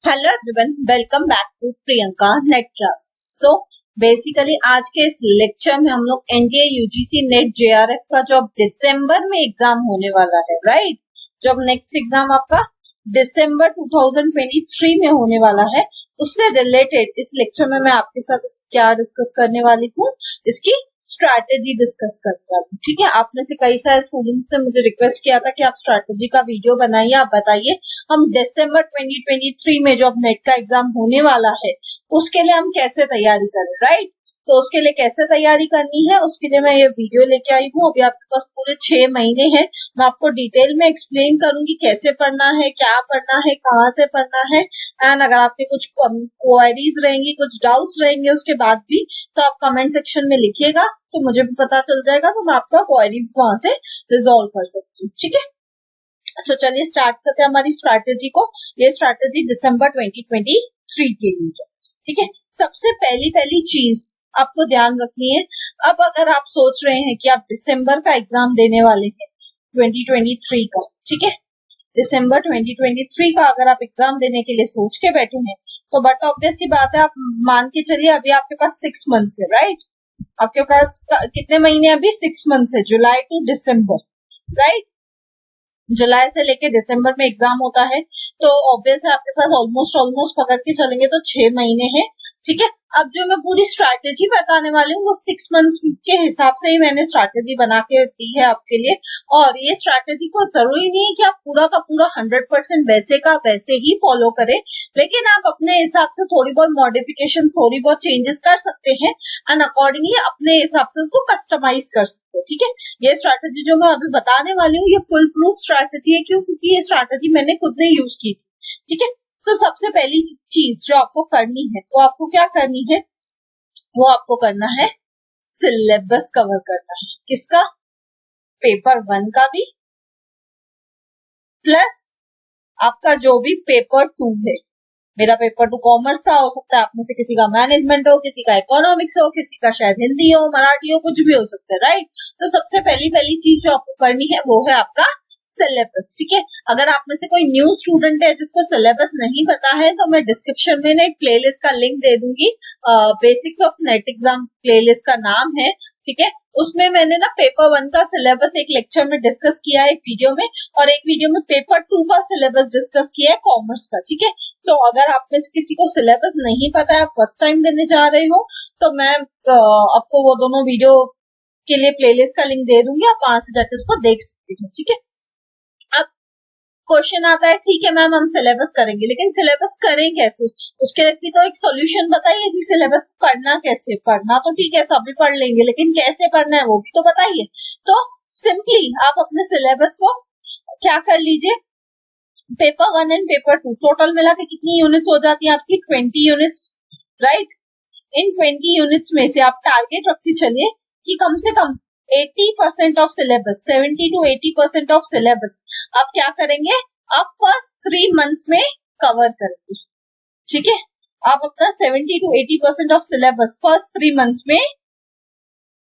Hello everyone, welcome back to Priyanka net class. So basically आज के इस लेक्चर में हम लोग एनडीए यूजीसी नेट जेआरएफ का जो अब दिसंबर में एग्जाम होने वाला है, राइट, जो अब नेक्स्ट एग्जाम आपका दिसंबर 2023 में होने वाला है, उससे रिलेटेड इस लेक्चर में मैं आपके साथ क्या डिस्कस करने वाली हूँ, इसकी स्ट्रैटेजी डिस्कस करने वाली हूँ। ठीक है, आपने से कई सारे स्टूडेंट्स ने मुझे रिक्वेस्ट किया था कि आप स्ट्रैटेजी का वीडियो बनाइए, आप बताइए हम दिसंबर 2023 में जो अब नेट का एग्जाम होने वाला है उसके लिए हम कैसे तैयारी करें, राइट। तो उसके लिए कैसे तैयारी करनी है, उसके लिए मैं ये वीडियो लेके आई हूँ। अभी आपके पास पूरे 6 महीने हैं, मैं आपको डिटेल में एक्सप्लेन करूंगी कैसे पढ़ना है, क्या पढ़ना है, कहाँ से पढ़ना है। एंड अगर आपके कुछ क्वेरीज रहेंगी, कुछ डाउट्स रहेंगे उसके बाद भी, तो आप कमेंट सेक्शन में लिखिएगा, तो मुझे भी पता चल जाएगा, तो मैं आपका क्वेरी वहां से रिजॉल्व कर सकती हूँ। ठीक है, सो चलिए स्टार्ट करते हैं हमारी स्ट्रैटेजी को। ये स्ट्रैटेजी दिसंबर 2023 के लिए है। ठीक है, सबसे पहली चीज आपको ध्यान रखनी है, अब अगर आप सोच रहे हैं कि आप दिसंबर का एग्जाम देने वाले हैं 2023 का, ठीक है, दिसंबर 2023 का अगर आप एग्जाम देने के लिए सोच के बैठे हैं, तो बट ऑब्वियस सी बात है, आप मान के चलिए अभी आपके पास 6 मंथ्स है, राइट। आपके पास कितने महीने अभी 6 मंथ्स है, जुलाई टू दिसंबर, राइट। जुलाई से लेके दिसंबर में एग्जाम होता है, तो ऑब्वियस है आपके पास ऑलमोस्ट पकड़ के चलेंगे तो 6 महीने हैं। ठीक है, अब जो मैं पूरी स्ट्रैटेजी बताने वाली हूँ वो 6 मंथ्स के हिसाब से ही मैंने स्ट्रैटेजी बना के दी है आपके लिए। और ये स्ट्रैटेजी को जरूरी नहीं है कि आप पूरा का पूरा 100% वैसे का वैसे ही फॉलो करें, लेकिन आप अपने हिसाब से थोड़ी बहुत मॉडिफिकेशन, थोड़ी बहुत चेंजेस कर सकते हैं एंड अकॉर्डिंगली अपने हिसाब से उसको कस्टमाइज कर सकते हैं। ठीक है, ये स्ट्रैटेजी जो मैं अभी बताने वाली हूँ ये फुल प्रूफ स्ट्रैटेजी है, क्यों? क्योंकि ये स्ट्रैटेजी मैंने खुद ने यूज की थी। ठीक है, सो सबसे पहली चीज जो आपको करनी है, वो आपको क्या करनी है, वो आपको करना है सिलेबस कवर करना है। किसका? पेपर 1 का भी प्लस आपका जो भी पेपर 2 है। मेरा पेपर 2 कॉमर्स था, हो सकता है आप में से किसी का मैनेजमेंट हो, किसी का इकोनॉमिक्स हो, किसी का शायद हिंदी हो, मराठी हो, कुछ भी हो सकता है, राइट। तो सबसे पहली चीज जो आपको करनी है वो है आपका सिलेबस। ठीक है, अगर आप में से कोई न्यू स्टूडेंट है जिसको सिलेबस नहीं पता है, तो मैं डिस्क्रिप्शन में ना एक प्लेलिस्ट का लिंक दे दूंगी, basics of net exam playlist का नाम है। ठीक है, उसमें मैंने ना पेपर 1 का सिलेबस एक लेक्चर में डिस्कस किया है एक वीडियो में, और एक वीडियो में पेपर 2 का सिलेबस डिस्कस किया है कॉमर्स का। ठीक है, तो अगर आप में से किसी को सिलेबस नहीं पता है, आप फर्स्ट टाइम देने जा रहे हो, तो मैं आपको वो दोनों वीडियो के लिए प्लेलिस्ट का लिंक दे दूंगी, आप वहां से जाकर उसको देख सकते हो। ठीक है, अब क्वेश्चन आता है, ठीक है मैम हम सिलेबस करेंगे, लेकिन सिलेबस करें कैसे? उसके लिए भी तो एक सॉल्यूशन बताइए कि सिलेबस पढ़ना कैसे। पढ़ना तो ठीक है सभी पढ़ लेंगे, लेकिन कैसे पढ़ना है वो भी तो बताइए। तो सिंपली आप अपने सिलेबस को क्या कर लीजिए, पेपर 1 एंड पेपर 2 टोटल मिला के कितनी यूनिट्स हो जाती है आपकी? 20 यूनिट्स, राइट। इन 20 यूनिट्स में से आप टारगेट रख के चलिए कि कम से कम 80% of syllabus, 70 to 80% of syllabus आप क्या करेंगे, आप फर्स्ट 3 मंथ्स में कवर करेंगे। ठीक है, आप अपना 70 to 80% of syllabus first 3 months में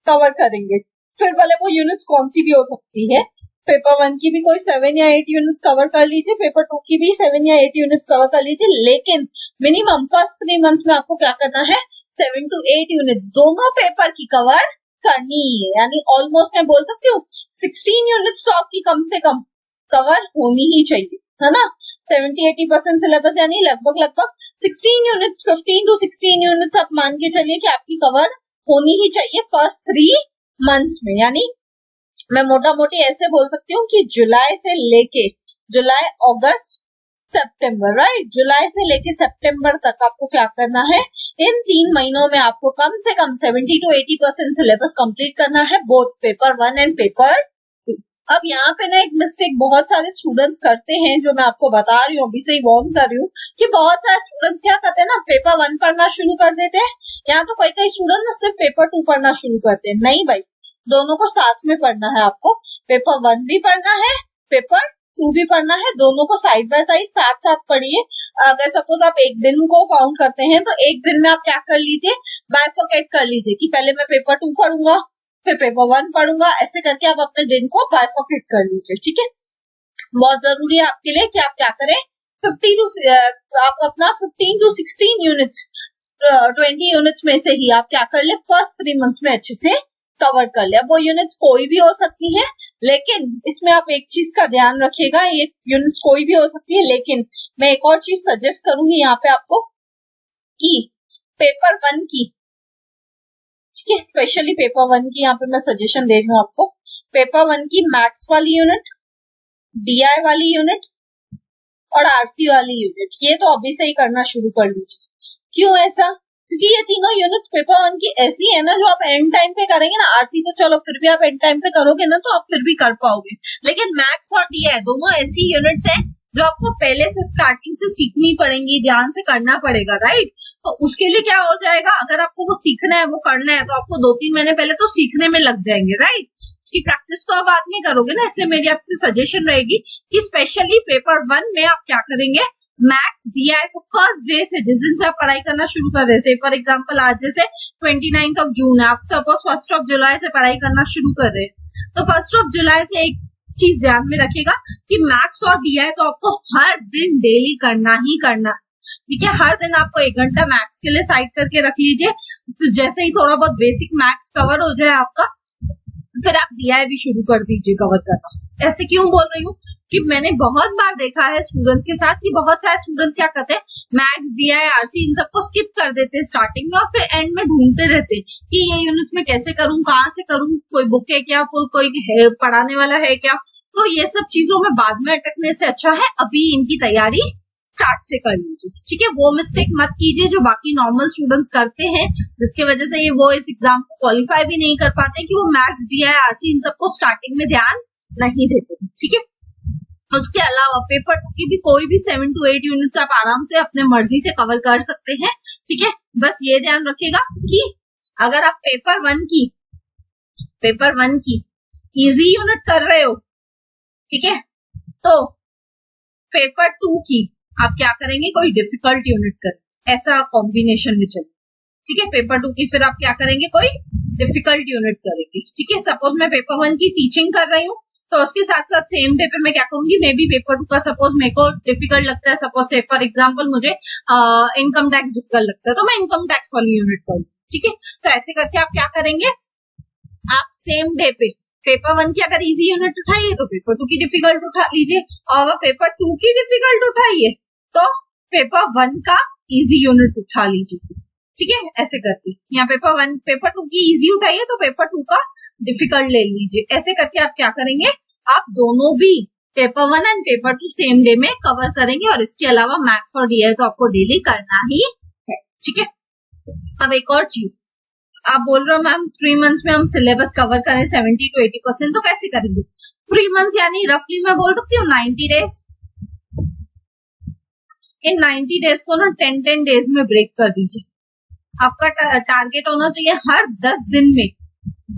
कवर करेंगे। फिर वाले वो यूनिट्स कौन सी भी हो सकती है, पेपर 1 की भी कोई 7 या 8 यूनिट्स कवर कर लीजिए, पेपर 2 की भी 7 या 8 यूनिट्स कवर कर लीजिए, लेकिन मिनिमम फर्स्ट 3 मंथ्स में आपको क्या करना है, 7 to 8 यूनिट्स दोनों पेपर की कवर करनी है। यानी ऑलमोस्ट मैं बोल सकती हूँ 16 यूनिट्स तो आपकी कम से कम कवर होनी ही चाहिए, है ना। 70-80% सिलेबस यानी लगभग 16 यूनिट्स, 15 to 16 यूनिट्स आप मान के चलिए कि आपकी कवर होनी ही चाहिए फर्स्ट 3 मंथ्स में। यानी मैं मोटा मोटी ऐसे बोल सकती हूँ कि जुलाई से लेके जुलाई, अगस्त, सितंबर, राइट, जुलाई से लेके सितंबर तक आपको क्या करना है, इन 3 महीनों में आपको कम से कम 70 to 80% सिलेबस कंप्लीट करना है, बोथ पेपर 1 एंड पेपर 2। अब यहाँ पे ना एक मिस्टेक बहुत सारे स्टूडेंट्स करते हैं, जो मैं आपको बता रही हूँ, अभी से ही वार्न कर रही हूँ कि बहुत सारे स्टूडेंट्स क्या करते हैं ना, पेपर 1 पढ़ना शुरू कर देते हैं, यहाँ तो कई स्टूडेंट ना सिर्फ पेपर 2 पढ़ना शुरू करते हैं। नहीं भाई, दोनों को साथ में पढ़ना है आपको, पेपर 1 भी पढ़ना है, पेपर 2 भी पढ़ना है, दोनों को साइड बाय साइड साथ साथ पढ़िए। अगर सपोज आप एक दिन को काउंट करते हैं, तो एक दिन में आप क्या कर लीजिए, बाइफरकेट कर लीजिए कि पहले मैं पेपर 2 पढ़ूंगा, फिर पेपर 1 पढ़ूंगा, ऐसे करके आप अपने दिन को बाइफरकेट कर लीजिए। ठीक है, बहुत जरूरी है आपके लिए कि आप क्या करें, 50 टू आप अपना 15 टू 16 यूनिट्स 20 यूनिट्स में से ही आप क्या कर ले, फर्स्ट 3 मंथ्स में अच्छे से कवर कर ले। अब वो यूनिट्स कोई भी हो सकती है, लेकिन इसमें आप एक चीज का ध्यान रखिएगा, ये यूनिट्स कोई भी हो सकती है, लेकिन मैं एक और चीज सजेस्ट करूंगी यहाँ पे आपको कि पेपर 1 की, ठीक है, स्पेशली पेपर 1 की यहाँ पे मैं सजेशन दे रही हूँ आपको। पेपर 1 की मैथ्स वाली यूनिट, डीआई वाली यूनिट और आरसी वाली यूनिट, ये तो अभी से ही करना शुरू कर लीजिए। क्यों ऐसा? क्योंकि ये तीनों यूनिट्स पेपर 1 की ऐसी है ना जो आप एंड टाइम पे करेंगे ना। आरसी तो चलो फिर भी आप एंड टाइम पे करोगे ना तो आप फिर भी कर पाओगे, लेकिन मैथ्स और डीआई दोनों ऐसी यूनिट्स हैं जो आपको पहले से स्टार्टिंग से सीखनी पड़ेंगी, ध्यान से करना पड़ेगा, राइट। तो उसके लिए क्या हो जाएगा, अगर आपको वो सीखना है, वो करना है, तो आपको 2-3 महीने पहले तो सीखने में लग जाएंगे, राइट। उसकी प्रैक्टिस तो आप बाद में करोगे ना, इसलिए मेरी आपसे सजेशन रहेगी कि स्पेशली पेपर 1 में आप क्या करेंगे, मैथ्स डीआई को फर्स्ट डे से, जिस दिन से आप पढ़ाई करना शुरू कर रहे हैं, फॉर एग्जाम्पल आज जैसे 29 जून है, आप सपोज 1 जुलाई से पढ़ाई करना शुरू कर रहे हैं, तो 1 जुलाई से एक चीज ध्यान में रखिएगा कि मैथ्स और डीआई तो आपको हर दिन डेली करना ही करना, ठीक है। हर दिन आपको 1 घंटा मैथ्स के लिए साइड करके रख लीजिए, तो जैसे ही थोड़ा बहुत बेसिक मैथ्स कवर हो जाए आपका, फिर आप डीआई भी शुरू कर दीजिए कवर करना। ऐसे क्यों बोल रही हूँ कि मैंने बहुत बार देखा है स्टूडेंट्स के साथ कि बहुत सारे स्टूडेंट्स क्या करते हैं, मैथ्स डीआई आरसी इन सबको स्किप कर देते हैं स्टार्टिंग में, और फिर एंड में ढूंढते रहते हैं कि ये यूनिट्स में कैसे करूं, कहाँ से करूं, कोई बुक है क्या, कोई है पढ़ाने वाला है क्या। तो ये सब चीजों में बाद में अटकने से अच्छा है अभी इनकी तैयारी स्टार्ट से कर लीजिए, ठीक है। वो मिस्टेक मत कीजिए जो बाकी नॉर्मल स्टूडेंट्स करते हैं, जिसकी वजह से वो इस एग्जाम को क्वालिफाई भी नहीं कर पाते, कि वो मैथ्स डीआई आरसी इन सबको स्टार्टिंग में ध्यान नहीं देते, ठीक है। उसके अलावा पेपर 2 की भी कोई भी 7 to 8 यूनिट्स आप आराम से अपने मर्जी से कवर कर सकते हैं, ठीक है। बस ये ध्यान रखिएगा कि अगर आप पेपर 1 की इजी यूनिट कर रहे हो, ठीक है, तो पेपर 2 की आप क्या करेंगे, कोई डिफिकल्ट यूनिट कर, ऐसा कॉम्बिनेशन में चले, ठीक है। पेपर 2 की फिर आप क्या करेंगे, कोई डिफिकल्ट यूनिट करेंगे, ठीक है। सपोज मैं पेपर 1 की टीचिंग कर रही हूँ, तो उसके साथ साथ सेम डे पे मैं क्या करूंगी, मे बी पेपर 2 का सपोज मेरे को डिफिकल्ट लगता है, सपोज से फॉर एग्जाम्पल मुझे इनकम टैक्स डिफिकल्ट लगता है, तो मैं इनकम टैक्स वाली यूनिट करूँ, ठीक है। तो ऐसे करके आप क्या करेंगे, आप सेम डे पे पेपर 1 की अगर इजी यूनिट उठाइए तो पेपर 2 की डिफिकल्ट उठा लीजिए, और अगर पेपर 2 की डिफिकल्ट उठाइए तो पेपर 1 का इजी यूनिट उठा लीजिए, ठीक है। ऐसे करके यहाँ पेपर 2 की इजी उठाइए तो पेपर 2 का डिफिकल्ट ले लीजिए। ऐसे करके आप क्या करेंगे, आप दोनों भी paper 1 and paper 2 same day में कवर करेंगे, और इसके अलावा मैथ्स और डीआई तो आपको डेली करना ही है, ठीक है। अब एक और चीज, आप बोल रहे हो मैम 3 मंथ्स में हम सिलेबस कवर करें 70 to 80%, तो कैसे करेंगे? 3 मंथ्स यानी रफली मैं बोल सकती हूँ 90 डेज। इन 90 डेज को ना 10 डेज में ब्रेक कर दीजिए। आपका टारगेट होना चाहिए हर 10 दिन में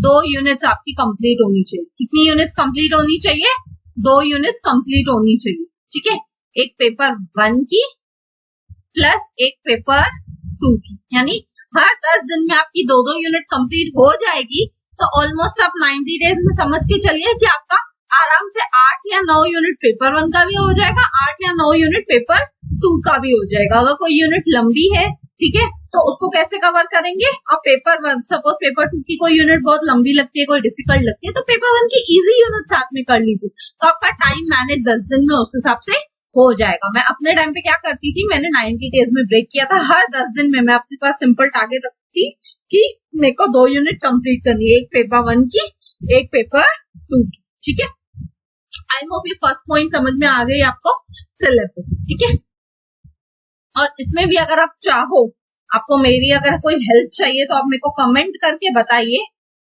2 यूनिट्स आपकी कंप्लीट होनी चाहिए। कितनी यूनिट्स कंप्लीट होनी चाहिए? 2 यूनिट्स कंप्लीट होनी चाहिए, ठीक है। एक पेपर 1 की प्लस एक पेपर 2 की, यानी हर 10 दिन में आपकी 2-2 यूनिट कंप्लीट हो जाएगी, तो ऑलमोस्ट आप 90 डेज में समझ के चलिए कि आपका आराम से 8 या 9 यूनिट पेपर 1 का भी हो जाएगा, 8 या 9 यूनिट पेपर 2 का भी हो जाएगा। अगर कोई यूनिट लंबी है, ठीक है, तो उसको कैसे कवर करेंगे, आप पेपर 1 सपोज पेपर 2 की कोई यूनिट बहुत लंबी लगती है, कोई डिफिकल्ट लगती है, तो पेपर 1 की इजी यूनिट साथ में कर लीजिए, तो आपका टाइम मैनेज 10 दिन में उस हिसाब से हो जाएगा। मैं अपने टाइम पे क्या करती थी, मैंने 90 डेज में ब्रेक किया था। हर 10 दिन में मैं अपने पास सिंपल टारगेट रखती कि मेरे को 2 यूनिट कंप्लीट करनी है, एक पेपर 1 की, एक पेपर 2 की, ठीक है। आई होप ये फर्स्ट पॉइंट समझ में आ गई आपको, सिलेबस, ठीक है। और इसमें भी अगर आप चाहो, आपको मेरी अगर कोई हेल्प चाहिए तो आप मेरे को कमेंट करके बताइए,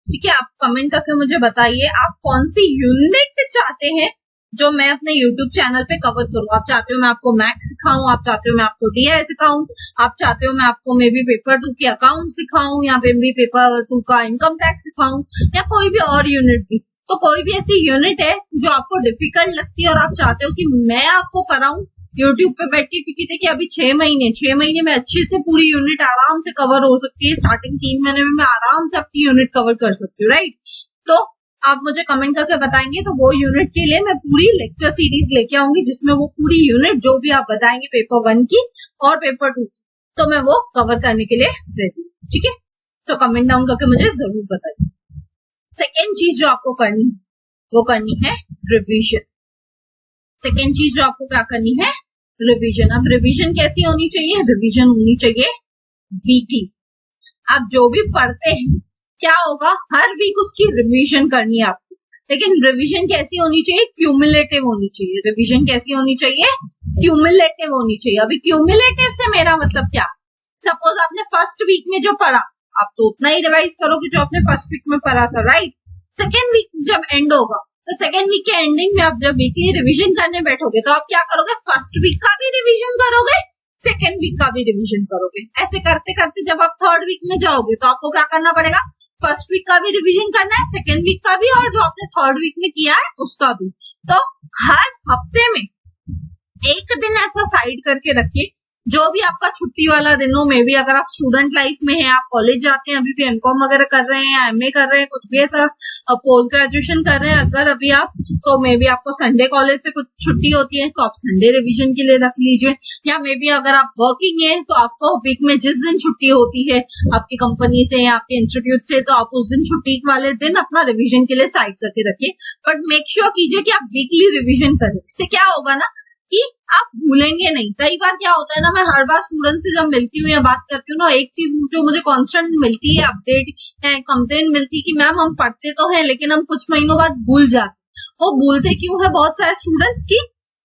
ठीक है। आप कमेंट करके मुझे बताइए आप कौन सी यूनिट चाहते हैं जो मैं अपने YouTube चैनल पे कवर करूं। आप चाहते हो मैं आपको मैथ्स सिखाऊं, आप चाहते हो मैं आपको डीआई सिखाऊं, आप चाहते हो मैं आपको मे बी पेपर 2 की अकाउंट सिखाऊं, या मे बी पेपर 2 का इनकम टैक्स सिखाऊं, या कोई भी और यूनिट भी। तो कोई भी ऐसी यूनिट है जो आपको डिफिकल्ट लगती है और आप चाहते हो कि मैं आपको कराऊं यूट्यूब पे बैठ के, क्योंकि देखिए अभी 6 महीने में अच्छे से पूरी यूनिट आराम से कवर हो सकती है। स्टार्टिंग 3 महीने में मैं आराम से आपकी यूनिट कवर कर सकती हूँ, राइट। तो आप मुझे कमेंट करके बताएंगे तो वो यूनिट के लिए मैं पूरी लेक्चर सीरीज लेके आऊंगी, जिसमें वो पूरी यूनिट जो भी आप बताएंगे पेपर 1 की और पेपर 2 की, तो मैं वो कवर करने के लिए रेडी हूँ। ठीक है, सो कमेंट डाउन करके मुझे जरूर बताइए। सेकेंड चीज जो आपको करनी है वो करनी है रिवीजन। सेकेंड चीज जो आपको क्या करनी है, रिवीजन। अब रिवीजन कैसी होनी चाहिए, रिवीजन होनी चाहिए वीकली। आप जो भी पढ़ते हैं क्या होगा, हर वीक उसकी रिवीजन करनी है आपको, लेकिन रिवीजन कैसी होनी चाहिए, क्यूमुलेटिव होनी चाहिए। रिवीजन कैसी होनी चाहिए, क्यूमुलेटिव होनी चाहिए। अभी क्यूमुलेटिव से मेरा मतलब क्या, सपोज आपने फर्स्ट वीक में जो पढ़ा आप तो उतना ही रिवाइज करोगे जो आपने फर्स्ट वीक में पढ़ा था, राइट। सेकेंड वीक जब एंड होगा तो सेकेंड वीक के एंडिंग में आप जब वीकली रिवीजन करने बैठोगे तो आप क्या करोगे, फर्स्ट वीक का भी रिवीजन करोगे, सेकेंड वीक का भी रिवीजन करोगे। ऐसे करते करते जब आप थर्ड वीक में जाओगे तो आपको क्या करना पड़ेगा, फर्स्ट वीक का भी रिवीजन करना है, सेकेंड वीक का भी, और जो आपने थर्ड वीक में किया है उसका भी। तो हर हफ्ते में एक दिन ऐसा साइड करके रखिए जो भी आपका छुट्टी वाला दिन हो। मे बी अगर आप स्टूडेंट लाइफ में हैं, आप कॉलेज जाते हैं, अभी भी एमकॉम वगैरह कर रहे हैं या एमए कर रहे हैं, कुछ भी ऐसा पोस्ट ग्रेजुएशन कर रहे हैं अगर अभी आप, तो मे बी आपको संडे कॉलेज से कुछ छुट्टी होती है तो आप संडे रिवीजन के लिए रख लीजिए। या मे बी अगर आप वर्किंग है तो आपको वीक में जिस दिन छुट्टी होती है आपकी कंपनी से या आपके इंस्टीट्यूट से, तो आप उस दिन छुट्टी वाले दिन अपना रिवीजन के लिए साइड करके रखिए। बट मेक श्योर कीजिए कि आप वीकली रिवीजन करें। इससे क्या होगा ना कि आप भूलेंगे नहीं। कई बार क्या होता है ना, मैं हर बार स्टूडेंट से जब मिलती हूँ या बात करती हूँ ना, एक चीज जो मुझे कांस्टेंट मिलती है, अपडेट कंप्लेन मिलती है कि मैम हम पढ़ते तो हैं लेकिन हम कुछ महीनों बाद भूल जाते। वो भूलते क्यों है बहुत सारे स्टूडेंट्स की,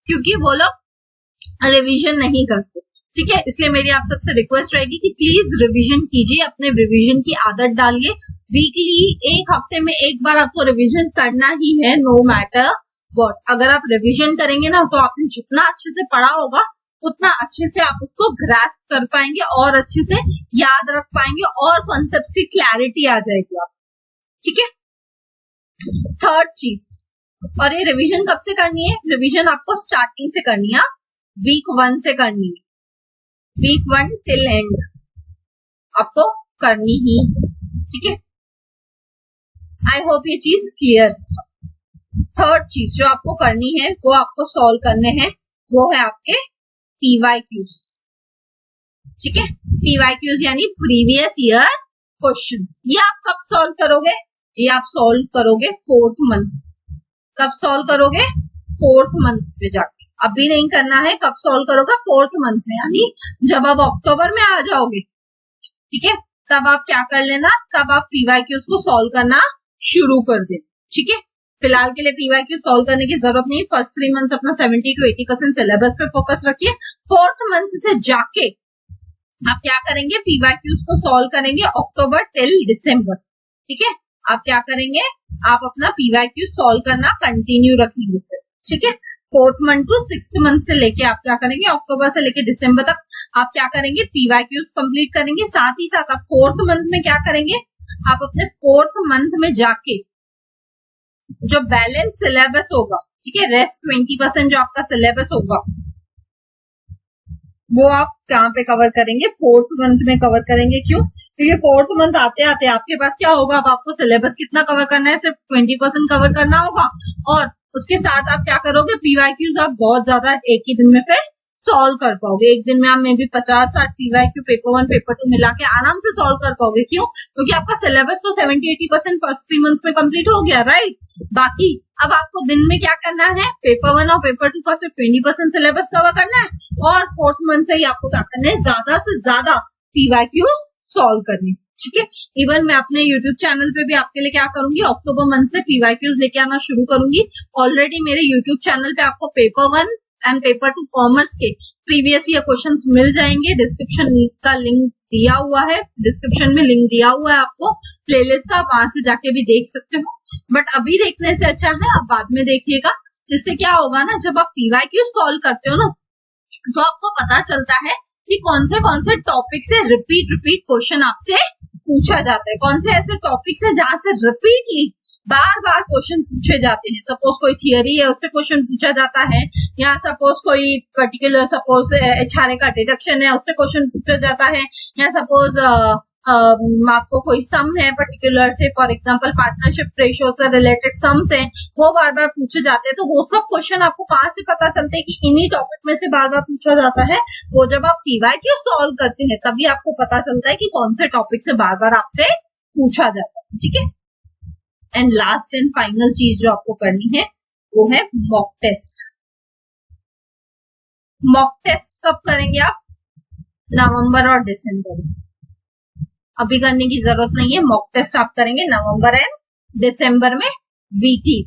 क्योंकि वो लोग रिविजन नहीं करते। ठीक है, इसलिए मेरी आप सबसे रिक्वेस्ट रहेगी कि प्लीज रिवीजन कीजिए, अपने रिवीजन की आदत डालिए। वीकली एक हफ्ते में एक बार आपको रिवीजन करना ही है, नो मैटर व्हाट। अगर आप रिवीजन करेंगे ना तो आपने जितना अच्छे से पढ़ा होगा उतना अच्छे से आप उसको ग्रास्प कर पाएंगे और अच्छे से याद रख पाएंगे और कॉन्सेप्ट्स की क्लैरिटी आ जाएगी आप। ठीक है, थर्ड चीज, और ये रिवीजन कब से करनी है, रिवीजन आपको स्टार्टिंग से करनी है, वीक 1 से करनी है, वीक 1 टिल एंड आपको करनी ही। ठीक है, आई होप ये चीज क्लियर। थर्ड चीज जो आपको करनी है वो आपको सॉल्व करने हैं, वो है आपके PYQs। ठीक है, PYQs यानी प्रीवियस ईयर क्वेश्चंस। ये आप कब सॉल्व करोगे, ये आप सॉल्व करोगे 4th मंथ। कब सॉल्व करोगे, 4th मंथ पे जाके। अभी नहीं करना है, कब सॉल्व करोगे, 4th मंथ में, यानी जब आप अक्टूबर में आ जाओगे, ठीक है, तब आप क्या कर लेना, तब आप PYQs को सॉल्व करना शुरू कर देना। ठीक है, फिलहाल के लिए PYQ सॉल्व करने की जरूरत नहीं। फर्स्ट 3 मंथ्स अपना 70 to 80% सिलेबस पे फोकस रखिए। 4th मंथ से जाके आप क्या करेंगे, PYQs को सॉल्व करेंगे अक्टूबर टिल दिसंबर। ठीक है, आप क्या करेंगे, आप अपना PYQ सॉल्व करना कंटिन्यू रखेंगे फिर। ठीक है, 4th month to 6th month से लेके आप क्या करेंगे, अक्टूबर से लेके दिसंबर तक आप क्या करेंगे, PYQs कंप्लीट करेंगे। साथ ही साथ आप 4th मंथ में क्या करेंगे, आप अपने 4th मंथ में जाके जो बैलेंस सिलेबस होगा, ठीक है, रेस्ट 20% जो आपका सिलेबस होगा वो आप कहाँ पे कवर करेंगे, 4th मंथ में कवर करेंगे। क्यों, क्योंकि 4th मंथ आते आते आपके पास क्या होगा, अब आपको सिलेबस कितना कवर करना है, सिर्फ 20% कवर करना होगा। और उसके साथ आप क्या करोगे, PYQs आप बहुत ज्यादा एक ही दिन में फिर सॉल्व कर पाओगे। एक दिन में आप may be 50-60 PYQ paper 1 paper 2 मिला के आराम से सॉल्व कर पाओगे। क्यों, क्योंकि आपका सिलेबस तो 70-80% फर्स्ट 3 मंथ्स में कंप्लीट हो गया, राइट। बाकी अब आपको दिन में क्या करना है, पेपर 1 और पेपर 2 का सिर्फ 20% सिलेबस कवर करना है और 4th मंथ से ही आपको क्या करना है, ज्यादा से ज्यादा PYQs सॉल्व करनी। ठीक है, इवन मैं अपने YouTube चैनल पे भी आपके लिए क्या करूंगी, अक्टूबर मंथ से PYQs लेके आना शुरू करूंगी। ऑलरेडी मेरे YouTube चैनल पे आपको पेपर 1 एंड पेपर 2 कॉमर्स के प्रीवियस ईयर क्वेश्चंस मिल जाएंगे। डिस्क्रिप्शन का लिंक दिया हुआ है, डिस्क्रिप्शन में लिंक दिया हुआ है आपको प्लेलिस्ट का, वहां से जाके भी देख सकते हो। बट अभी देखने से अच्छा है आप बाद में देखिएगा। जिससे क्या होगा ना, जब आप PYQ सॉल्व करते हो ना तो आपको पता चलता है कि कौन से टॉपिक से रिपीट क्वेश्चन आपसे पूछा जाता है, कौन से ऐसे टॉपिक्स है जहां से रिपीटली बार बार क्वेश्चन पूछे जाते हैं। सपोज कोई थियरी है उससे क्वेश्चन पूछा जाता है, या सपोज कोई पर्टिकुलर सपोज HRA का डिडक्शन है उससे क्वेश्चन पूछा जाता है, या सपोज आपको कोई सम है पर्टिकुलर से, फॉर एग्जांपल पार्टनरशिप रेशियो से रिलेटेड सम्स हैं, वो बार बार पूछे जाते हैं। तो वो सब क्वेश्चन आपको कहाँ से पता चलते हैं कि इन्हीं टॉपिक में से बार बार पूछा जाता है? वो जब आप पीवाईक्यू सॉल्व करते हैं तभी आपको पता चलता है कि कौन से टॉपिक से बार बार आपसे पूछा जाता है। ठीक है, एंड लास्ट एंड फाइनल चीज जो आपको करनी है वो है मॉक टेस्ट। मॉक टेस्ट कब करेंगे आप? नवंबर और दिसंबर में। अभी करने की जरूरत नहीं है। मॉक टेस्ट आप करेंगे नवंबर एंड दिसंबर में वीकली।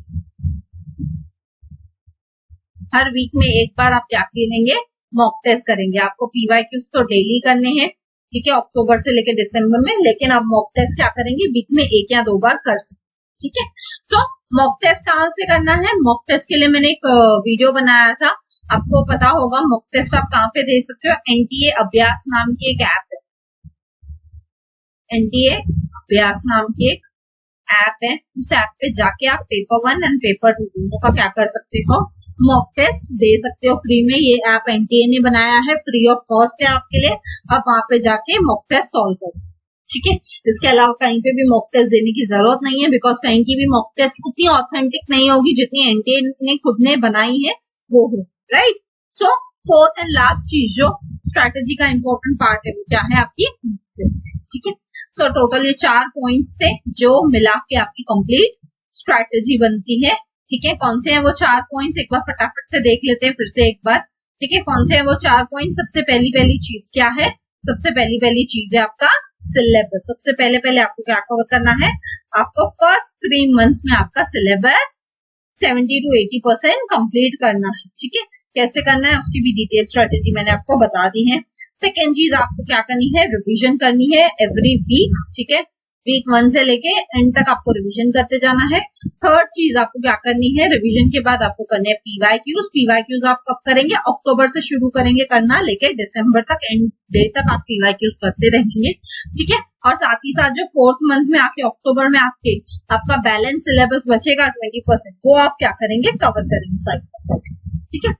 हर वीक में एक बार आप क्या करेंगे? मॉक टेस्ट करेंगे। आपको पीवाईक्यूज तो डेली करने हैं, ठीक है, अक्टूबर से लेकर दिसंबर में, लेकिन आप मॉक टेस्ट क्या करेंगे? वीक में 1 या 2 बार कर सकते, ठीक है। सो मॉक टेस्ट कहाँ से करना है? मॉक टेस्ट के लिए मैंने एक वीडियो बनाया था, आपको पता होगा। मॉक टेस्ट आप कहाँ पे दे सकते हो? एनटीए अभ्यास नाम की एक ऐप है, एनटीए अभ्यास नाम की एक ऐप है। उस ऐप पे जाके आप पेपर 1 एंड पेपर 2 दोनों का क्या कर सकते हो? मॉक टेस्ट दे सकते हो फ्री में। ये ऐप एनटीए ने बनाया है, फ्री ऑफ कॉस्ट है आपके लिए। आप वहां पे जाके मॉक टेस्ट सॉल्व कर सकते हो, ठीक है। इसके अलावा कहीं पे भी मॉक टेस्ट देने की जरूरत नहीं है, बिकॉज कहीं की भी मॉक टेस्ट उतनी ऑथेंटिक नहीं होगी जितनी एनटीए ने खुद ने बनाई है वो हो, right. So fourth and last चीज जो स्ट्रैटेजी का इंपॉर्टेंट पार्ट है वो क्या है? आपकी मॉक टेस्ट है, ठीक है। सो टोटल ये 4 पॉइंट्स थे जो मिला के आपकी कंप्लीट स्ट्रैटेजी बनती है, ठीक है। कौन से हैं वो 4 पॉइंट्स? एक बार फटाफट से देख लेते हैं फिर से एक बार, ठीक है। कौन से हैं वो 4 पॉइंट? सबसे पहली चीज क्या है? सबसे पहली चीज है आपका सिलेबस। सबसे पहले आपको क्या कवर करना है? आपको फर्स्ट 3 मंथ्स में आपका सिलेबस 70 to 80% कंप्लीट करना है, ठीक है। कैसे करना है उसकी भी डिटेल स्ट्रेटेजी मैंने आपको बता दी है। सेकेंड चीज आपको क्या करनी है? रिवीजन करनी है एवरी वीक, ठीक है। वीक 1 से लेके एंड तक आपको रिवीजन करते जाना है। थर्ड चीज आपको क्या करनी है? रिवीजन के बाद आपको करने हैं पीवाईक्यूज। पीवाईक्यूज आप कब करेंगे? अक्टूबर से शुरू करेंगे करना, लेके दिसंबर तक एंड डे तक आप पीवाईक्यूज करते रहेंगे, ठीक है। और साथ ही साथ जो 4th मंथ में आके अक्टूबर में आपका बैलेंस सिलेबस बचेगा 20%, वो आप क्या करेंगे? कवर करेंगे साइड बाय साइड, ठीक है।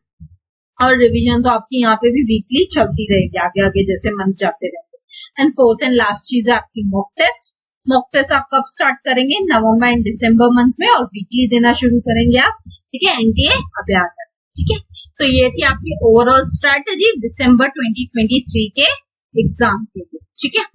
और रिवीजन तो आपकी यहाँ पे भी वीकली चलती रहेगी, आगे आगे जैसे मंथ जाते रहेंगे। एंड फोर्थ एंड लास्ट चीज है आपकी मॉक टेस्ट। मॉक टेस्ट आप कब स्टार्ट करेंगे? नवंबर एंड दिसंबर मंथ में, और वीकली देना शुरू करेंगे आप, ठीक है। एनटीए अभ्यास है, ठीक है। तो ये थी आपकी ओवरऑल स्ट्रैटेजी दिसंबर 2023 के एग्जाम के लिए, ठीक है।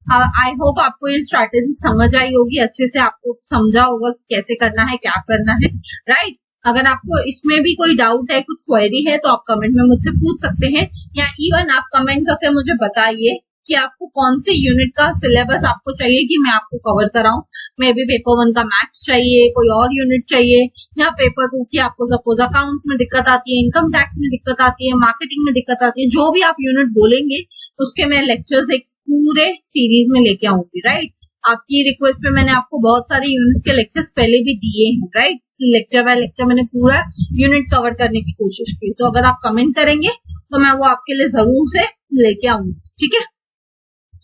आई होप आपको ये स्ट्रैटेजी समझ आई होगी, अच्छे से आपको समझा होगा कैसे करना है, क्या करना है, राइट। अगर आपको इसमें भी कोई डाउट है, कुछ क्वेरी है, तो आप कमेंट में मुझसे पूछ सकते हैं, या इवन आप कमेंट करके मुझे बताइए कि आपको कौन से यूनिट का सिलेबस आपको चाहिए कि मैं आपको कवर कराऊं। मे बी पेपर 1 का मैथ्स चाहिए, कोई और यूनिट चाहिए, या पेपर 2 की आपको सपोज अकाउंट्स में दिक्कत आती है, इनकम टैक्स में दिक्कत आती है, मार्केटिंग में दिक्कत आती है। जो भी आप यूनिट बोलेंगे उसके मैं लेक्चर्स एक पूरे सीरीज में लेके आऊंगी, राइट। आपकी रिक्वेस्ट पे मैंने आपको बहुत सारे यूनिट्स के लेक्चर्स पहले भी दिए हैं, राइट। लेक्चर बाय लेक्चर मैंने पूरा यूनिट कवर करने की कोशिश की। तो अगर आप कमेंट करेंगे तो मैं वो आपके लिए जरूर से लेके आऊंगी, ठीक है।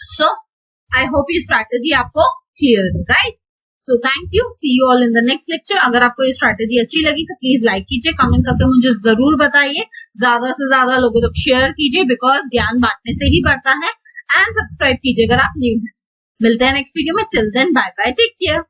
So, I hope ये स्ट्रैटेजी आपको क्लियर है, right. So thank you, see you all in the next lecture. अगर आपको ये स्ट्रैटेजी अच्छी लगी तो प्लीज लाइक कीजिए, कमेंट करके मुझे जरूर बताइए, ज्यादा से ज्यादा लोगों तक शेयर कीजिए, बिकॉज ज्ञान बांटने से ही बढ़ता है। एंड सब्सक्राइब कीजिए अगर आप न्यू हैं। मिलते हैं नेक्स्ट वीडियो में, till then bye bye, take care.